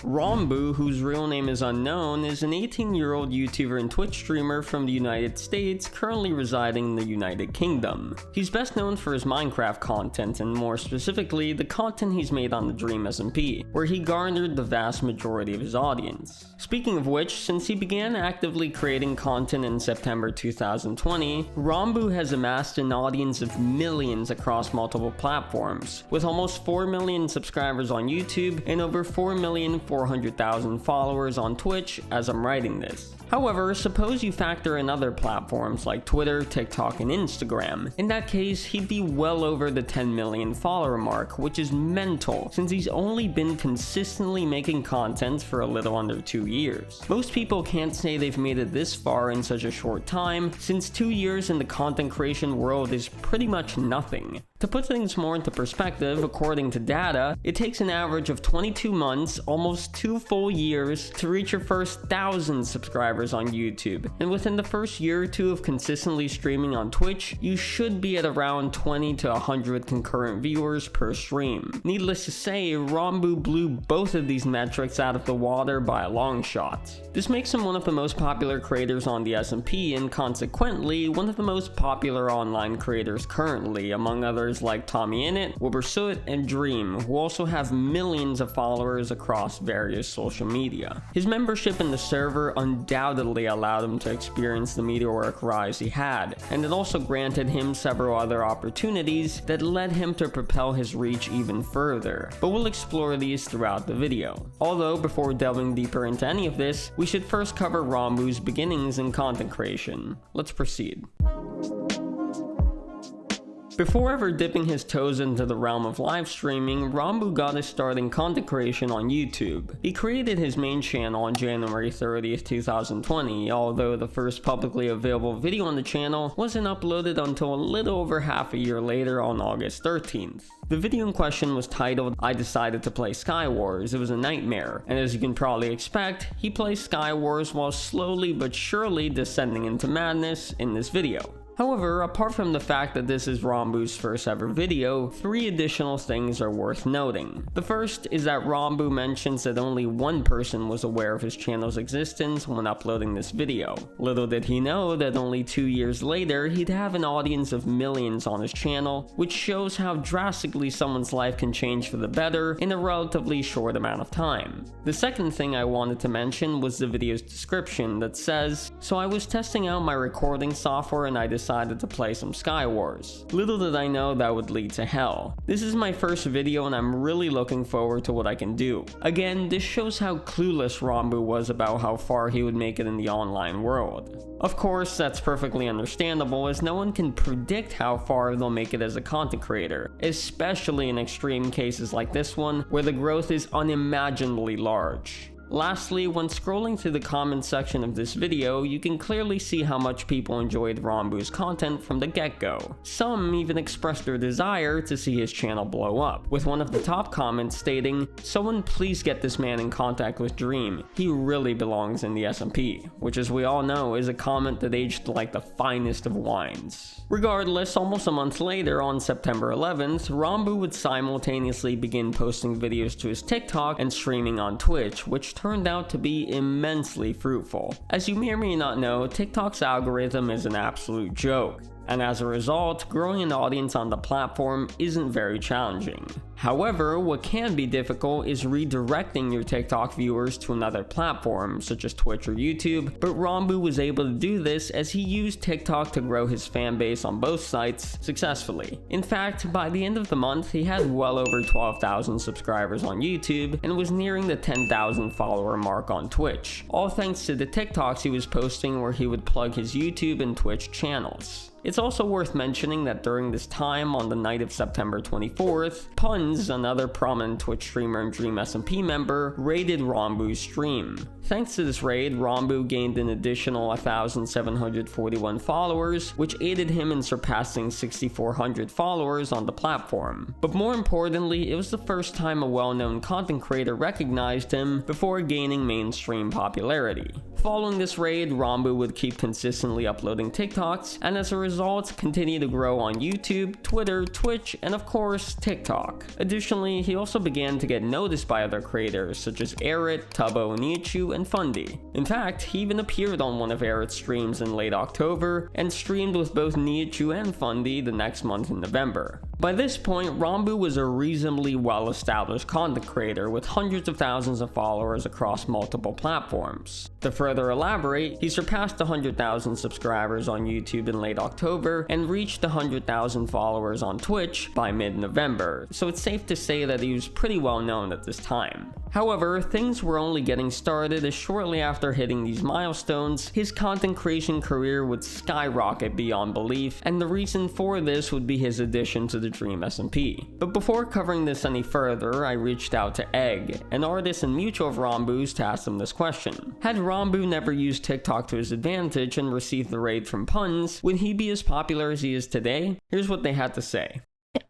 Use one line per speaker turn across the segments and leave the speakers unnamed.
Ranboo, whose real name is unknown, is an 18-year-old YouTuber and Twitch streamer from the United States, currently residing in the United Kingdom. He's best known for his Minecraft content, and more specifically, the content he's made on the Dream SMP, where he garnered the vast majority of his audience. Speaking of which, since he began actively creating content in September 2020, Ranboo has amassed an audience of millions across multiple platforms, with almost 4 million subscribers on YouTube and over 4,400,000 followers on Twitch as I'm writing this. However, suppose you factor in other platforms like Twitter, TikTok, and Instagram. In that case, he'd be well over the 10 million follower mark, which is mental since he's only been consistently making content for a little under 2 years. Most people can't say they've made it this far in such a short time, since 2 years in the content creation world is pretty much nothing. To put things more into perspective, according to data, it takes an average of 22 months, almost 2 full years, to reach your first 1,000 subscribers on YouTube. And within the first year or two of consistently streaming on Twitch, you should be at around 20 to 100 concurrent viewers per stream. Needless to say, Ranboo blew both of these metrics out of the water by a long shot. This makes him one of the most popular creators on the SMP and consequently one of the most popular online creators currently, among others like Tommy Innit, Wilbursoot, and Dream, who also have millions of followers across various social media. His membership in the server undoubtedly allowed him to experience the meteoric rise he had, and it also granted him several other opportunities that led him to propel his reach even further, but we'll explore these throughout the video. Although, before delving deeper into any of this, we should first cover Ranboo's beginnings in content creation. Let's proceed. Before ever dipping his toes into the realm of live streaming, Ranboo got his start in content creation on YouTube. He created his main channel on January 30th, 2020, although the first publicly available video on the channel wasn't uploaded until a little over half a year later on August 13th. The video in question was titled, "I Decided to Play Skywars. It was a Nightmare," and as you can probably expect, he plays Skywars while slowly but surely descending into madness in this video. However, apart from the fact that this is Ranboo's first ever video, 3 additional things are worth noting. The first is that Ranboo mentions that only one person was aware of his channel's existence when uploading this video. Little did he know that only 2 years later, he'd have an audience of millions on his channel, which shows how drastically someone's life can change for the better in a relatively short amount of time. The second thing I wanted to mention was the video's description that says, "So I was testing out my recording software and I decided to play some Skywars. Little did I know that would lead to hell. This is my first video and I'm really looking forward to what I can do." Again, this shows how clueless Ranboo was about how far he would make it in the online world. Of course, that's perfectly understandable as no one can predict how far they'll make it as a content creator, especially in extreme cases like this one where the growth is unimaginably large. Lastly, when scrolling through the comments section of this video, you can clearly see how much people enjoyed Ranboo's content from the get-go. Some even expressed their desire to see his channel blow up, with one of the top comments stating, "Someone please get this man in contact with Dream. He really belongs in the SMP," which as we all know is a comment that aged like the finest of wines. Regardless, almost a month later, on September 11th, Ranboo would simultaneously begin posting videos to his TikTok and streaming on Twitch, which turned out to be immensely fruitful. As you may or may not know, TikTok's algorithm is an absolute joke, and as a result, growing an audience on the platform isn't very challenging. However, what can be difficult is redirecting your TikTok viewers to another platform, such as Twitch or YouTube, but Ranboo was able to do this as he used TikTok to grow his fan base on both sites successfully. In fact, by the end of the month, he had well over 12,000 subscribers on YouTube and was nearing the 10,000 follower mark on Twitch, all thanks to the TikToks he was posting where he would plug his YouTube and Twitch channels. It's also worth mentioning that during this time, on the night of September 24th, Puns, another prominent Twitch streamer and Dream SMP member, raided Ranboo's stream. Thanks to this raid, Ranboo gained an additional 1,741 followers, which aided him in surpassing 6,400 followers on the platform. But more importantly, it was the first time a well-known content creator recognized him before gaining mainstream popularity. Following this raid, Ranboo would keep consistently uploading TikToks, and as a result, continue to grow on YouTube, Twitter, Twitch, and of course, TikTok. Additionally, he also began to get noticed by other creators such as Arit, Tubbo, Nichu, and Fundy. In fact, he even appeared on one of Arit's streams in late October and streamed with both Nichu and Fundy the next month in November. By this point, Ranboo was a reasonably well-established content creator with hundreds of thousands of followers across multiple platforms. To further elaborate, he surpassed 100,000 subscribers on YouTube in late October and reached 100,000 followers on Twitch by mid-November, so it's safe to say that he was pretty well known at this time. However, things were only getting started as shortly after hitting these milestones, his content creation career would skyrocket beyond belief, and the reason for this would be his addition to the Dream SMP. But before covering this any further, I reached out to Egg, an artist and mutual of Ranboo's, to ask him this question. Had Ranboo never used TikTok to his advantage and received the raid from puns, would he be as popular as he is today? Here's what they had to say.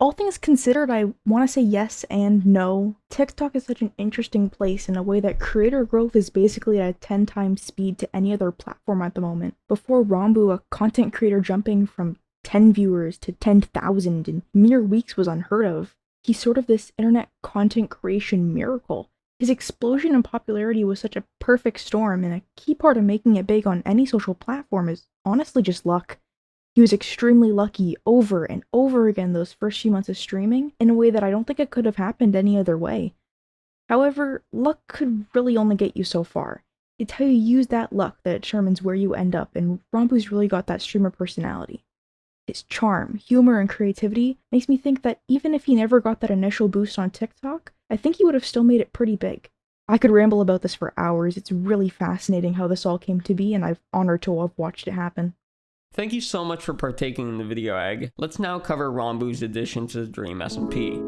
All things considered, I want to say yes and no. TikTok is such an interesting place in a way that creator growth is basically at a 10 times speed to any other platform at the moment. Before Ranboo, a content creator jumping from 10 viewers to 10,000 in mere weeks was unheard of. He's sort of this internet content creation miracle. His explosion in popularity was such a perfect storm, and a key part of making it big on any social platform is honestly just luck. He was extremely lucky over and over again those first few months of streaming in a way that I don't think it could have happened any other way. However, luck could really only get you so far. It's how you use that luck that determines where you end up, and Ranboo's really got that streamer personality. His charm, humor, and creativity makes me think that even if he never got that initial boost on TikTok, I think he would have still made it pretty big. I could ramble about this for hours. It's really fascinating how this all came to be, and I'm honored to have watched it happen.
Thank you so much for partaking in the video, Egg. Let's now cover Ranboo's addition to the Dream SMP.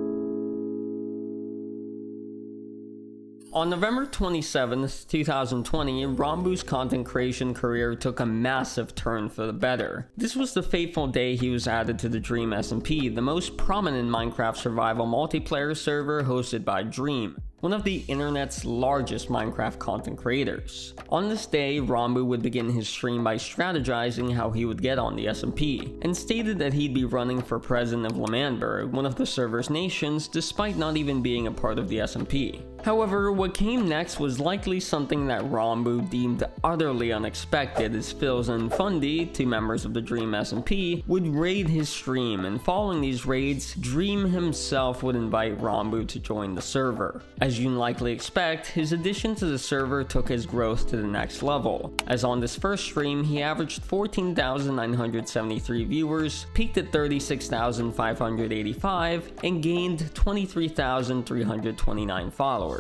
On November 27, 2020, Ranboo's content creation career took a massive turn for the better. This was the fateful day he was added to the Dream SMP, the most prominent Minecraft survival multiplayer server hosted by Dream, one of the internet's largest Minecraft content creators. On this day, Ranboo would begin his stream by strategizing how he would get on the SMP, and stated that he'd be running for president of L'Manberg, one of the server's nations, despite not even being a part of the SMP. However, what came next was likely something that Ranboo deemed utterly unexpected, as Phils and Fundy, two members of the Dream SMP, would raid his stream, and following these raids, Dream himself would invite Ranboo to join the server. As you can likely expect, his addition to the server took his growth to the next level, as on this first stream he averaged 14,973 viewers, peaked at 36,585, and gained 23,329 followers.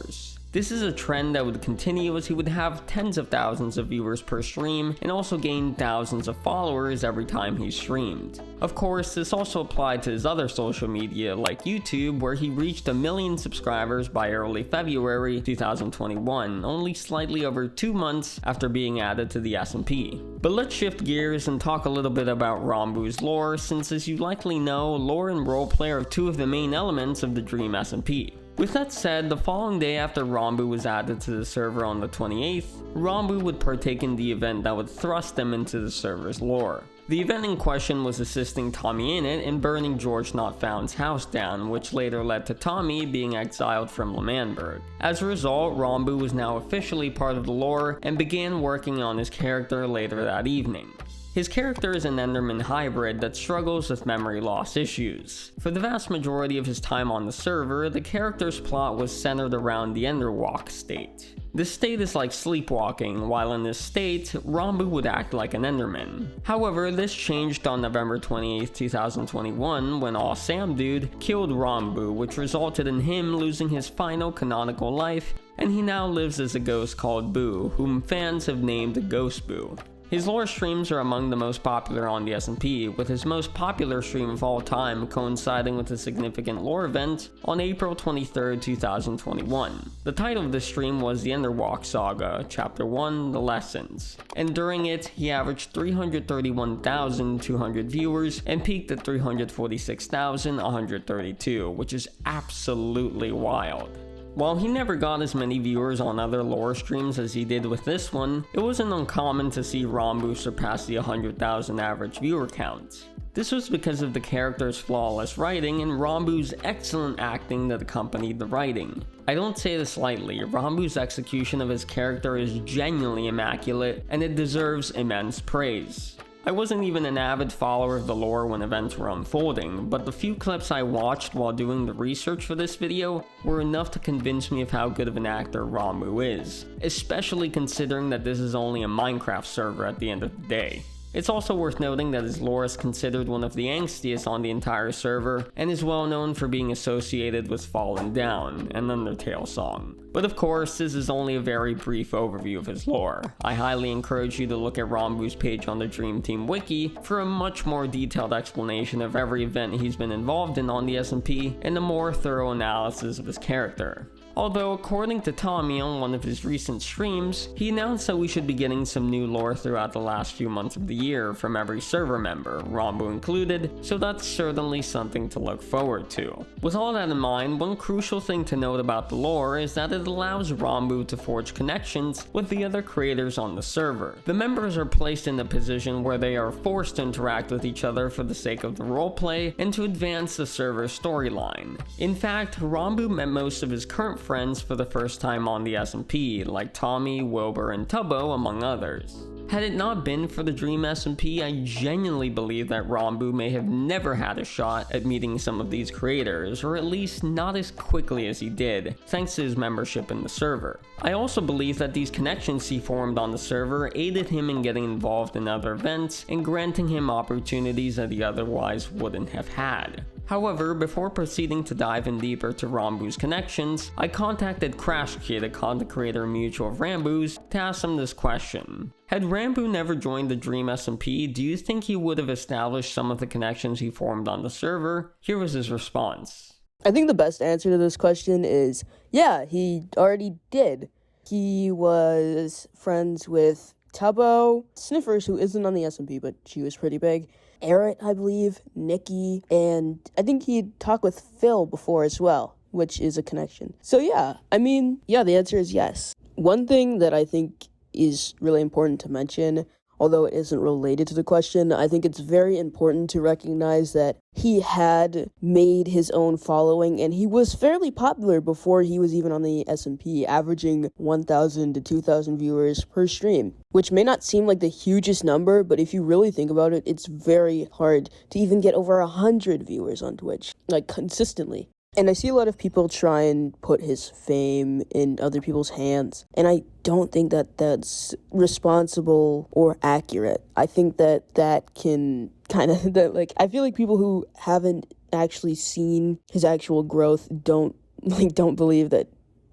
This is a trend that would continue as he would have tens of thousands of viewers per stream and also gain thousands of followers every time he streamed. Of course, this also applied to his other social media like YouTube, where he reached 1 million subscribers by early February 2021, only slightly over 2 months after being added to the SMP. But let's shift gears and talk a little bit about Ranboo's lore, since as you likely know, lore and roleplay are two of the main elements of the Dream SMP. With that said, the following day after Ranboo was added to the server on the 28th, Ranboo would partake in the event that would thrust him into the server's lore. The event in question was assisting Tommy Innit in burning George Not Found's house down, which later led to Tommy being exiled from L'Manberg. As a result, Ranboo was now officially part of the lore and began working on his character later that evening. His character is an Enderman hybrid that struggles with memory loss issues. For the vast majority of his time on the server, the character's plot was centered around the Enderwalk state. This state is like sleepwalking, while in this state, Ranboo would act like an Enderman. However, this changed on November 28, 2021 when Sam Dude killed Ranboo, which resulted in him losing his final canonical life, and he now lives as a ghost called Boo, whom fans have named Ghost Boo. His lore streams are among the most popular on the SMP, with his most popular stream of all time coinciding with a significant lore event on April 23, 2021. The title of this stream was The Enderwalk Saga, Chapter 1, The Lessons, and during it, he averaged 331,200 viewers and peaked at 346,132, which is absolutely wild. While he never got as many viewers on other lore streams as he did with this one, it wasn't uncommon to see Ranboo surpass the 100,000 average viewer count. This was because of the character's flawless writing and Ranboo's excellent acting that accompanied the writing. I don't say this lightly, Ranboo's execution of his character is genuinely immaculate, and it deserves immense praise. I wasn't even an avid follower of the lore when events were unfolding, but the few clips I watched while doing the research for this video were enough to convince me of how good of an actor Ranboo is, especially considering that this is only a Minecraft server at the end of the day. It's also worth noting that his lore is considered one of the angstiest on the entire server, and is well known for being associated with Fallen Down, an Undertale song. But of course, this is only a very brief overview of his lore. I highly encourage you to look at Ranboo's page on the Dream Team wiki for a much more detailed explanation of every event he's been involved in on the SMP, and a more thorough analysis of his character. Although, according to Tommy on one of his recent streams, he announced that we should be getting some new lore throughout the last few months of the year from every server member, Ranboo included, so that's certainly something to look forward to. With all that in mind, one crucial thing to note about the lore is that it allows Ranboo to forge connections with the other creators on the server. The members are placed in a position where they are forced to interact with each other for the sake of the roleplay and to advance the server's storyline. In fact, Ranboo met most of his current friends for the first time on the SMP, like Tommy, Wilbur, and Tubbo, among others. Had it not been for the Dream SMP, I genuinely believe that Ranboo may have never had a shot at meeting some of these creators, or at least not as quickly as he did, thanks to his membership in the server. I also believe that these connections he formed on the server aided him in getting involved in other events and granting him opportunities that he otherwise wouldn't have had. However, before proceeding to dive in deeper to Ranboo's connections, I contacted Crash Kid, a content creator mutual of Ranboo's, to ask him this question. Had Ranboo never joined the Dream SMP, do you think he would have established some of the connections he formed on the server? Here was his response.
I think the best answer to this question is, yeah, he already did. He was friends with Tubbo, Sniffers, who isn't on the SMP, but she was pretty big, Eric, I believe, Nikki, and I think he'd talked with Phil before as well, which is a connection. So yeah, the answer is yes. One thing that I think is really important to mention, although it isn't related to the question, I think it's very important to recognize that he had made his own following, and he was fairly popular before he was even on the SMP, averaging 1,000 to 2,000 viewers per stream, which may not seem like the hugest number, but if you really think about it, it's very hard to even get over 100 viewers on Twitch, like consistently. And I see a lot of people try and put his fame in other people's hands, and I don't think that that's responsible or accurate. I think that that can kind of, I feel like people who haven't actually seen his actual growth don't believe that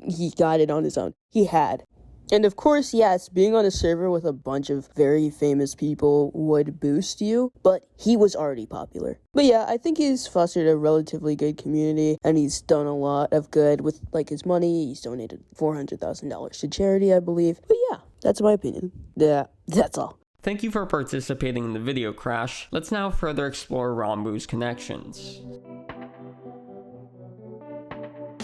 he got it on his own. He had. And of course, yes, being on a server with a bunch of very famous people would boost you, but he was already popular. But yeah, I think he's fostered a relatively good community, and he's done a lot of good with, his money. He's donated $400,000 to charity, I believe. But yeah, that's my opinion. Yeah, that's all.
Thank you for participating in the video, Crash. Let's now further explore Ranboo's connections.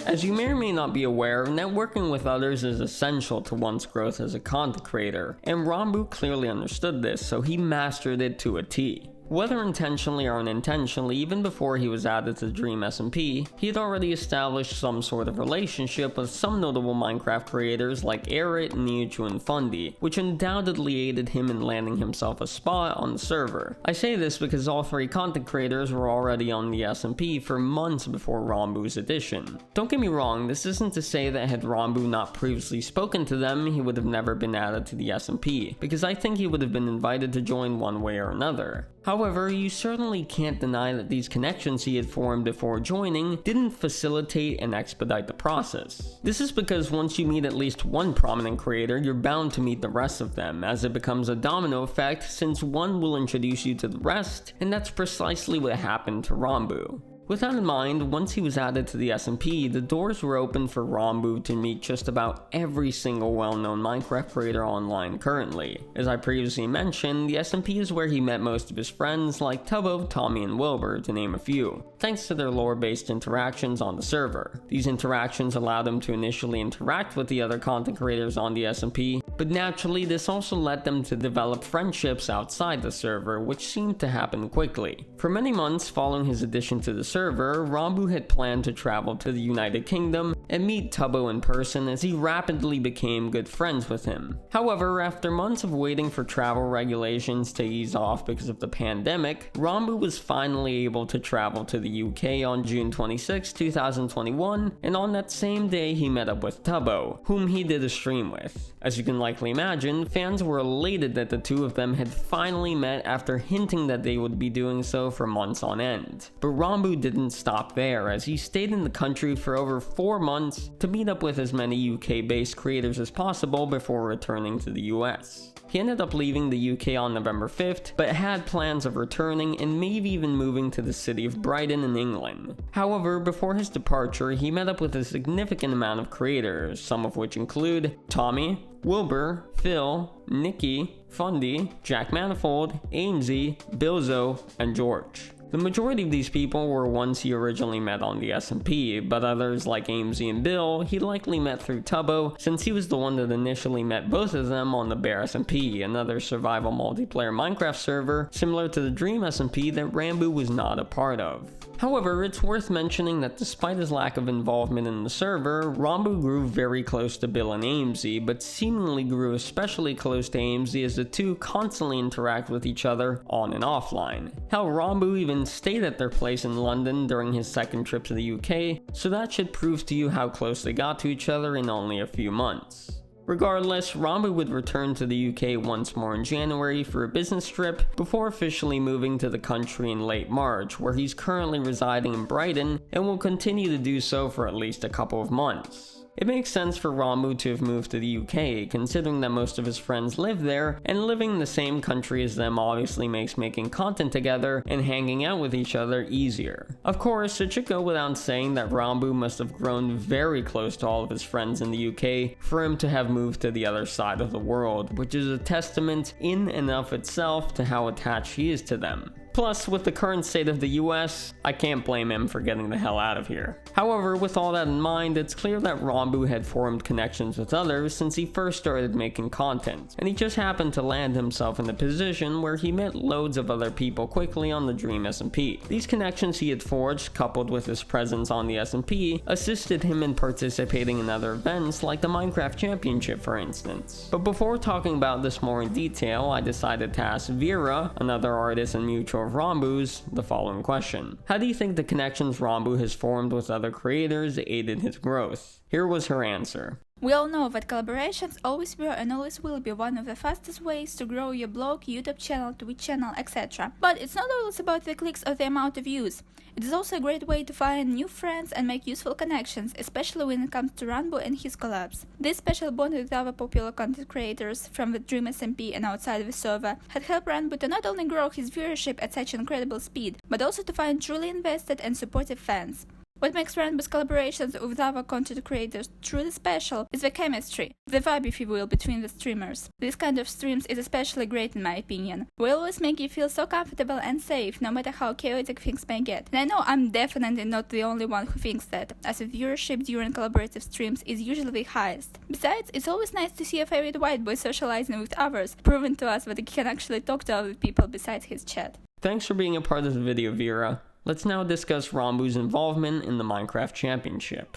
As you may or may not be aware, networking with others is essential to one's growth as a content creator, and Ranboo clearly understood this, so he mastered it to a T. Whether intentionally or unintentionally, even before he was added to the Dream SMP, he had already established some sort of relationship with some notable Minecraft creators like Arit, Niuchu, and Fundy, which undoubtedly aided him in landing himself a spot on the server. I say this because all three content creators were already on the SMP for months before Ranboo's addition. Don't get me wrong, this isn't to say that had Ranboo not previously spoken to them, he would have never been added to the SMP, because I think he would have been invited to join one way or another. However, you certainly can't deny that these connections he had formed before joining didn't facilitate and expedite the process. This is because once you meet at least one prominent creator, you're bound to meet the rest of them, as it becomes a domino effect since one will introduce you to the rest, and that's precisely what happened to Ranboo. With that in mind, once he was added to the SMP, the doors were open for Ranboo to meet just about every single well-known Minecraft creator online currently. As I previously mentioned, the SMP is where he met most of his friends like Tubbo, Tommy, and Wilbur, to name a few, thanks to their lore-based interactions on the server. These interactions allowed him to initially interact with the other content creators on the SMP, but naturally this also led them to develop friendships outside the server, which seemed to happen quickly. For many months following his addition to the server, Ranboo had planned to travel to the United Kingdom and meet Tubbo in person, as he rapidly became good friends with him. However, after months of waiting for travel regulations to ease off because of the pandemic, Ranboo was finally able to travel to the UK on June 26, 2021, and on that same day he met up with Tubbo, whom he did a stream with. As you can likely imagine, fans were elated that the two of them had finally met after hinting that they would be doing so for months on end. But Ranboo didn't stop there, as he stayed in the country for over 4 months to meet up with as many UK-based creators as possible before returning to the US. He ended up leaving the UK on November 5th, but had plans of returning and maybe even moving to the city of Brighton in England. However, before his departure, he met up with a significant amount of creators, some of which include Tommy, Wilbur, Phil, Nikki, Fundy, Jack Manifold, AMZ, Bilzo, and George. The majority of these people were ones he originally met on the SMP, but others like AMZ and Bill he likely met through Tubbo, since he was the one that initially met both of them on the Bear SMP, another survival multiplayer Minecraft server similar to the Dream SMP that Ranboo was not a part of. However, it's worth mentioning that despite his lack of involvement in the server, Ranboo grew very close to Bill and AMZ, but seemingly grew especially close to AMZ as the two constantly interact with each other on and offline. Hell, Ranboo even stayed at their place in London during his second trip to the UK, so that should prove to you how close they got to each other in only a few months. Regardless, Ranboo would return to the UK once more in January for a business trip before officially moving to the country in late March, where he's currently residing in Brighton and will continue to do so for at least a couple of months. It makes sense for Ranboo to have moved to the UK, considering that most of his friends live there, and living in the same country as them obviously makes making content together and hanging out with each other easier. Of course, it should go without saying that Ranboo must have grown very close to all of his friends in the UK for him to have moved to the other side of the world, which is a testament in and of itself to how attached he is to them. Plus, with the current state of the US, I can't blame him for getting the hell out of here. However, with all that in mind, it's clear that Ranboo had formed connections with others since he first started making content, and he just happened to land himself in a position where he met loads of other people quickly on the Dream SMP. These connections he had forged, coupled with his presence on the SMP, assisted him in participating in other events like the Minecraft Championship, for instance. But before talking about this more in detail, I decided to ask Vera, another artist and mutual of Ranboo's, the following question. How do you think the connections Ranboo has formed with other creators aided his growth? Here was her answer.
We all know that collaborations always were and always will be one of the fastest ways to grow your blog, YouTube channel, Twitch channel, etc. But it's not always about the clicks or the amount of views. It is also a great way to find new friends and make useful connections, especially when it comes to Ranboo and his collabs. This special bond with other popular content creators from the Dream SMP and outside the server had helped Ranboo to not only grow his viewership at such incredible speed, but also to find truly invested and supportive fans. What makes Ranboo's collaborations with other content creators truly special is the chemistry, the vibe if you will, between the streamers. This kind of streams is especially great in my opinion. We always make you feel so comfortable and safe, no matter how chaotic things may get. And I know I'm definitely not the only one who thinks that, as the viewership during collaborative streams is usually the highest. Besides, it's always nice to see a favorite white boy socializing with others, proving to us that he can actually talk to other people besides his chat.
Thanks for being a part of the video, Vera. Let's now discuss Ranboo's involvement in the Minecraft Championship.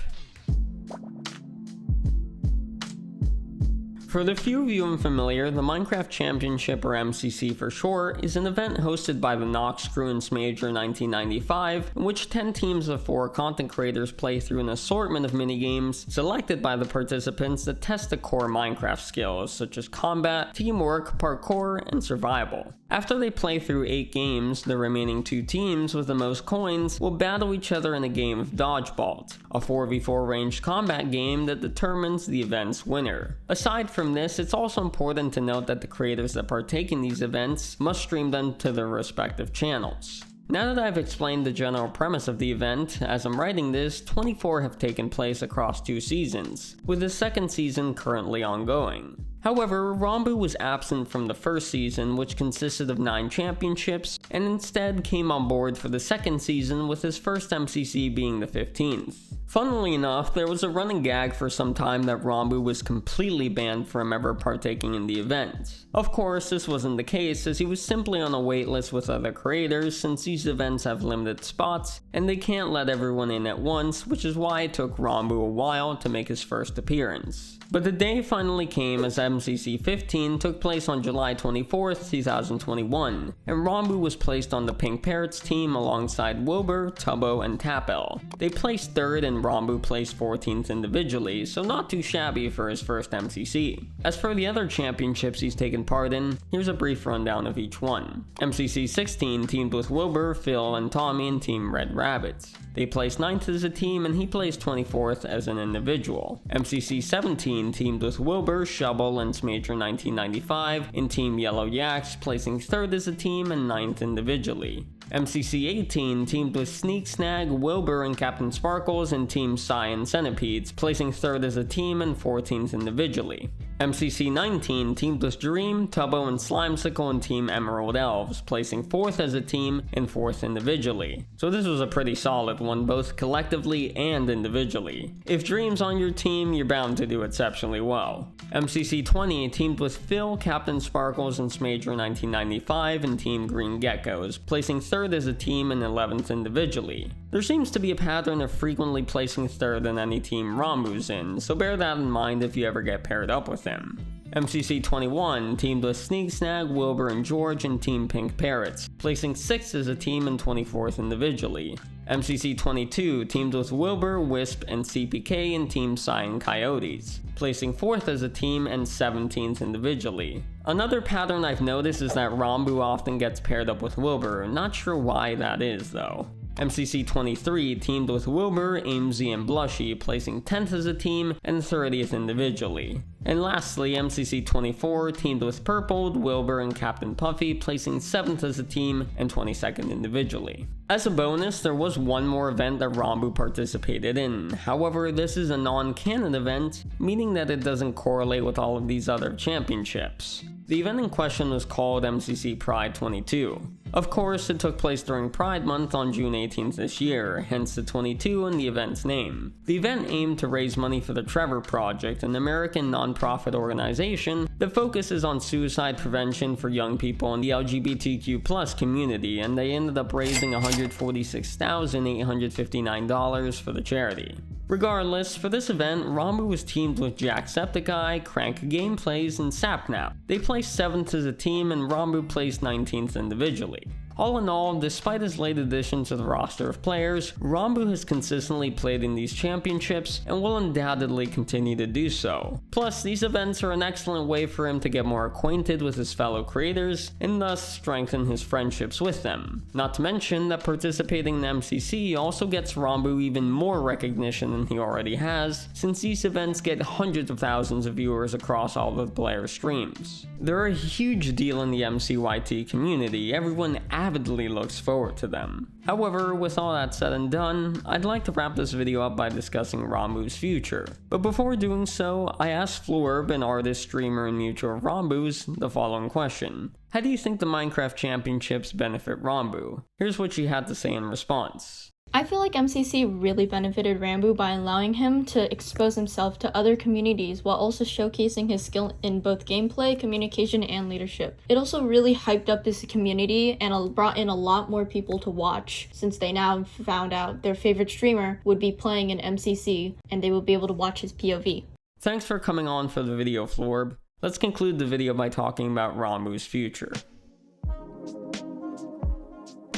For the few of you unfamiliar, the Minecraft Championship, or MCC for short, is an event hosted by the Nox crew in Major 1995, in which 10 teams of 4 content creators play through an assortment of minigames selected by the participants that test the core Minecraft skills, such as combat, teamwork, parkour, and survival. After they play through 8 games, the remaining 2 teams with the most coins will battle each other in a game of Dodgeball, a 4v4 ranged combat game that determines the event's winner. Aside from this, it's also important to note that the creators that partake in these events must stream them to their respective channels. Now that I've explained the general premise of the event, as I'm writing this, 24 have taken place across 2 seasons, with the second season currently ongoing. However, Ranboo was absent from the first season, which consisted of 9 championships, and instead came on board for the second season, with his first MCC being the 15th. Funnily enough, there was a running gag for some time that Ranboo was completely banned from ever partaking in the event. Of course, this wasn't the case, as he was simply on a waitlist with other creators, since these events have limited spots, and they can't let everyone in at once, which is why it took Ranboo a while to make his first appearance. But the day finally came as MCC 15 took place on July 24th, 2021, and Ranboo was placed on the Pink Parrots team alongside Wilbur, Tubbo, and Tapel. They placed 3rd and Ranboo placed 14th individually, so not too shabby for his first MCC. As for the other championships he's taken part in, here's a brief rundown of each one. MCC 16 teamed with Wilbur, Phil, and Tommy in Team Red Rabbits. They placed 9th as a team, and he placed 24th as an individual. MCC 17 teamed with Wilbur, Shovel, and Smager 1995 in Team Yellow Yaks, placing 3rd as a team and 9th individually. MCC 18 teamed with Sneak Snag, Wilbur, and Captain Sparkles in Team Psy and Centipedes, placing 3rd as a team and 14th individually. MCC 19 teamed with Dream, Tubbo, and Slimesicle in Team Emerald Elves, placing 4th as a team and 4th individually. So this was a pretty solid one, both collectively and individually. If Dream's on your team, you're bound to do exceptionally well. MCC 20 teamed with Phil, Captain Sparkles, and Smager 1995 in Team Green Geckos, placing 3rd as a team and 11th individually. There seems to be a pattern of frequently placing 3rd in any team Ranboo's in, so bear that in mind if you ever get paired up with him. MCC 21 teamed with Sneak Snag, Wilbur, and George in Team Pink Parrots, placing 6th as a team and 24th individually. MCC 22 teamed with Wilbur, Wisp, and CPK in Team Psy and Coyotes, placing 4th as a team and 17th individually. Another pattern I've noticed is that Ranboo often gets paired up with Wilbur, not sure why that is though. MCC 23 teamed with Wilbur, Amesy, and Blushy, placing 10th as a team and 30th individually. And lastly, MCC 24 teamed with Purpled, Wilbur, and Captain Puffy, placing 7th as a team and 22nd individually. As a bonus, there was one more event that Ranboo participated in. However, this is a non-canon event, meaning that it doesn't correlate with all of these other championships. The event in question was called MCC Pride 22. Of course, it took place during Pride Month on June 18th this year, hence the 22 in the event's name. The event aimed to raise money for the Trevor Project, an American non-profit organization that focuses on suicide prevention for young people in the LGBTQ+ community, and they ended up raising $146,859 for the charity. Regardless, for this event, Ranboo was teamed with Jacksepticeye, Crank Gameplays, and Sapnap. They placed 7th as a team, and Ranboo placed 19th individually. All in all, despite his late addition to the roster of players, Ranboo has consistently played in these championships and will undoubtedly continue to do so. Plus, these events are an excellent way for him to get more acquainted with his fellow creators and thus strengthen his friendships with them. Not to mention that participating in MCC also gets Ranboo even more recognition than he already has, since these events get hundreds of thousands of viewers across all of the players' streams. They're a huge deal in the MCYT community, everyone avidly looks forward to them. However, with all that said and done, I'd like to wrap this video up by discussing Ranboo's future. But before doing so, I asked Florb, an artist, streamer, and mutual of Ranboo's, the following question. How do you think the Minecraft Championships benefit Ranboo? Here's what she had to say in response.
I feel like MCC really benefited Ranboo by allowing him to expose himself to other communities while also showcasing his skill in both gameplay, communication, and leadership. It also really hyped up this community and brought in a lot more people to watch, since they now found out their favorite streamer would be playing in MCC and they would be able to watch his POV.
Thanks for coming on for the video, Florb. Let's conclude the video by talking about Ranboo's future.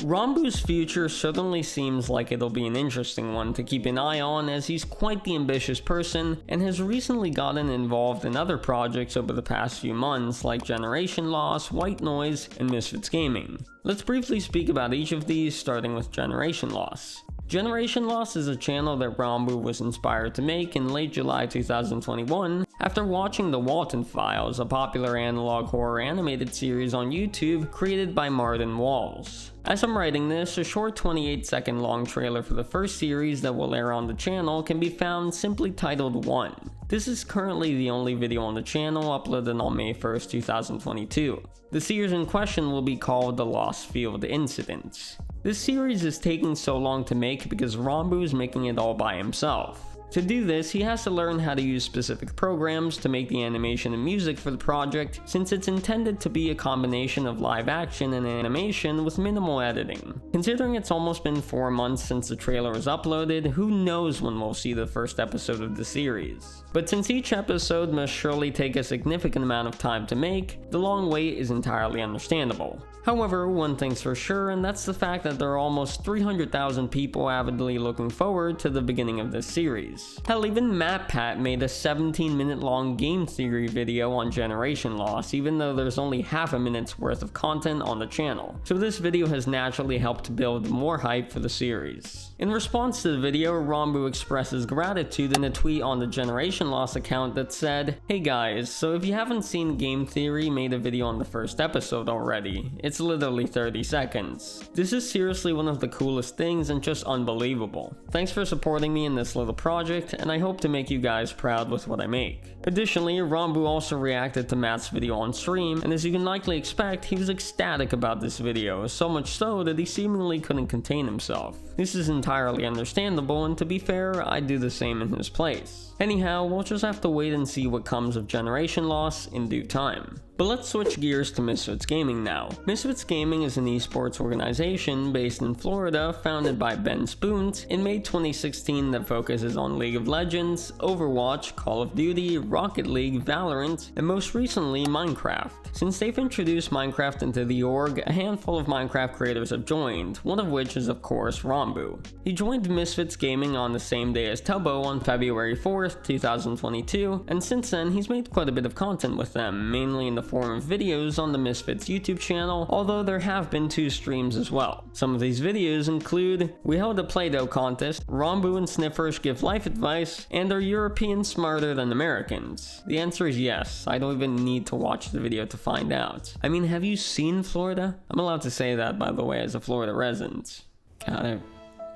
Ranboo's future certainly seems like it'll be an interesting one to keep an eye on, as he's quite the ambitious person and has recently gotten involved in other projects over the past few months like Generation Loss, White Noise, and Misfits Gaming. Let's briefly speak about each of these, starting with Generation Loss. Generation Loss is a channel that Ranboo was inspired to make in late July 2021 after watching The Walton Files, a popular analog horror animated series on YouTube created by Martin Walls. As I'm writing this, a short 28-second long trailer for the first series that will air on the channel can be found simply titled 1. This is currently the only video on the channel uploaded on May 1st, 2022. The series in question will be called The Lost Field Incidents. This series is taking so long to make because Ranboo is making it all by himself. To do this, he has to learn how to use specific programs to make the animation and music for the project, since it's intended to be a combination of live action and animation with minimal editing. Considering it's almost been 4 months since the trailer was uploaded, who knows when we'll see the first episode of the series. But since each episode must surely take a significant amount of time to make, the long wait is entirely understandable. However, one thing's for sure, and that's the fact that there are almost 300,000 people avidly looking forward to the beginning of this series. Hell, even MatPat made a 17-minute long game theory video on generation loss, even though there's only half a minute's worth of content on the channel. So this video has naturally helped build more hype for the series. In response to the video, Ranboo expresses gratitude in a tweet on the Generation Loss account that said, "Hey guys, so if you haven't seen Game Theory made a video on the first episode already, it's literally 30 seconds. This is seriously one of the coolest things and just unbelievable. Thanks for supporting me in this little project, and I hope to make you guys proud with what I make." Additionally, Ranboo also reacted to Matt's video on stream, and as you can likely expect, he was ecstatic about this video, so much so that he seemingly couldn't contain himself. This is entirely understandable, and to be fair, I'd do the same in his place. Anyhow, we'll just have to wait and see what comes of Generation Loss in due time. But let's switch gears to Misfits Gaming now. Misfits Gaming is an esports organization based in Florida founded by Ben Spoont in May 2016 that focuses on League of Legends, Overwatch, Call of Duty, Rocket League, Valorant, and most recently Minecraft. Since they've introduced Minecraft into the org, a handful of Minecraft creators have joined, one of which is of course Ranboo. He joined Misfits Gaming on the same day as Tubbo on February 4th, 2022, and since then he's made quite a bit of content with them, mainly in the form of videos on the Misfits YouTube channel, although there have been 2 streams as well. Some of these videos include: we held a Play-Doh contest, Ranboo and Sniffers give life advice, and are Europeans smarter than Americans? The answer is yes. I don't even need to watch the video to find out. I mean, have you seen Florida? I'm allowed to say that, by the way, as a Florida resident. God,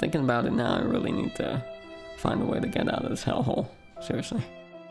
thinking about it now, I really need to find a way to get out of this hellhole. Seriously.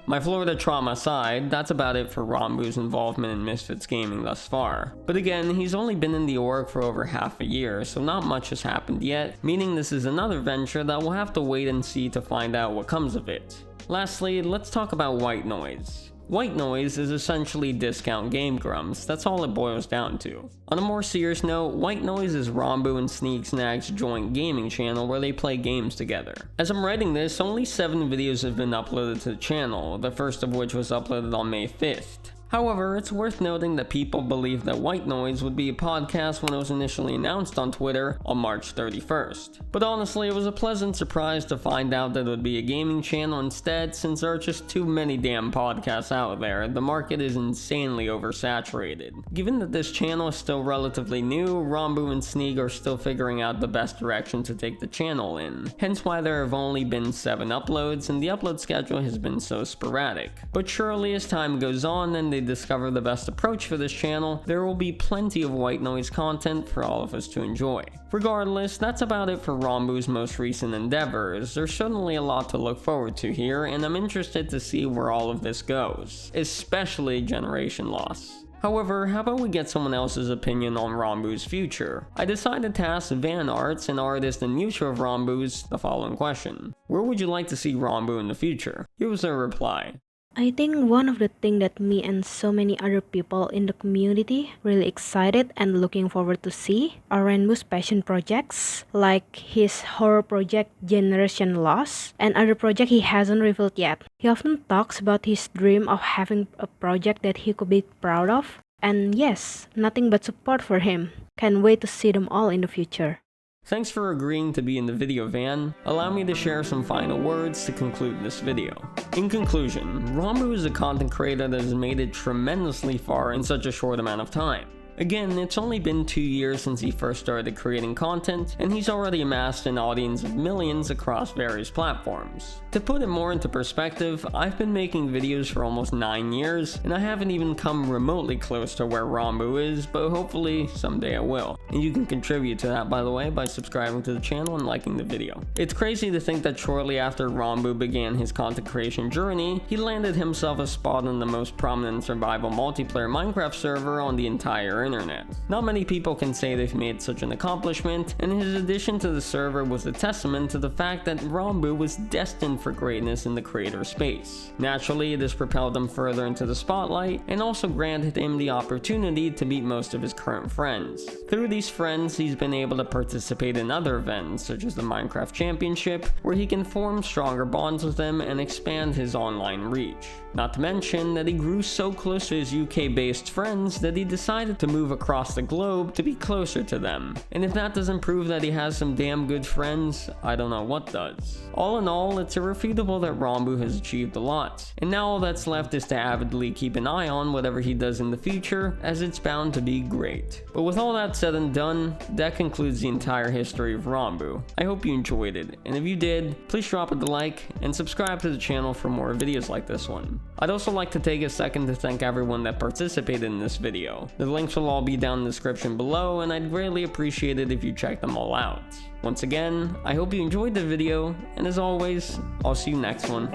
My Florida trauma aside, that's about it for Ranboo's involvement in Misfits Gaming thus far. But again, he's only been in the org for over half a year, so not much has happened yet, meaning this is another venture that we'll have to wait and see to find out what comes of it. Lastly, let's talk about White Noise. White Noise is essentially discount Game Grumps, that's all it boils down to. On a more serious note, White Noise is Ranboo and Sneak Snack's joint gaming channel where they play games together. As I'm writing this, only 7 videos have been uploaded to the channel, the first of which was uploaded on May 5th. However, it's worth noting that people believed that White Noise would be a podcast when it was initially announced on Twitter on March 31st. But honestly, it was a pleasant surprise to find out that it would be a gaming channel instead, since there are just too many damn podcasts out there. The market is insanely oversaturated. Given that this channel is still relatively new, Ranboo and Sneak are still figuring out the best direction to take the channel in. Hence why there have only been 7 uploads, and the upload schedule has been so sporadic. But surely as time goes on and they discover the best approach for this channel, there will be plenty of White Noise content for all of us to enjoy. Regardless, that's about it for Ranboo's most recent endeavors. There's certainly a lot to look forward to here, and I'm interested to see where all of this goes, especially Generation Loss. However, how about we get someone else's opinion on Ranboo's future? I decided to ask Van Arts, an artist and mutual of Ranboo's, the following question: where would you like to see Ranboo in the future? Here was their reply.
I think one of the things that me and so many other people in the community really excited and looking forward to see are Ranboo's passion projects, like his horror project Generation Loss and other project he hasn't revealed yet. He often talks about his dream of having a project that he could be proud of, and yes, nothing but support for him. Can't wait to see them all in the future.
Thanks for agreeing to be in the video, Van. Allow me to share some final words to conclude this video. In conclusion, Ranboo is a content creator that has made it tremendously far in such a short amount of time. Again, it's only been 2 years since he first started creating content, and he's already amassed an audience of millions across various platforms. To put it more into perspective, I've been making videos for almost 9 years, and I haven't even come remotely close to where Ranboo is, but hopefully someday I will. And you can contribute to that, by the way, by subscribing to the channel and liking the video. It's crazy to think that shortly after Ranboo began his content creation journey, he landed himself a spot on the most prominent survival multiplayer Minecraft server on the entire internet. Not many people can say they've made such an accomplishment, and his addition to the server was a testament to the fact that Ranboo was destined for greatness in the creator space. Naturally, this propelled him further into the spotlight, and also granted him the opportunity to meet most of his current friends. Through these friends, he's been able to participate in other events, such as the Minecraft Championship, where he can form stronger bonds with them and expand his online reach. Not to mention that he grew so close to his UK-based friends that he decided to move across the globe to be closer to them. And if that doesn't prove that he has some damn good friends, I don't know what does. All in all, it's irrefutable that Ranboo has achieved a lot, and now all that's left is to avidly keep an eye on whatever he does in the future, as it's bound to be great. But with all that said and done, that concludes the entire history of Ranboo. I hope you enjoyed it, and if you did, please drop a like and subscribe to the channel for more videos like this one. I'd also like to take a second to thank everyone that participated in this video. The links will all be down in the description below, and I'd greatly appreciate it if you check them all out. Once again, I hope you enjoyed the video, and as always, I'll see you next one.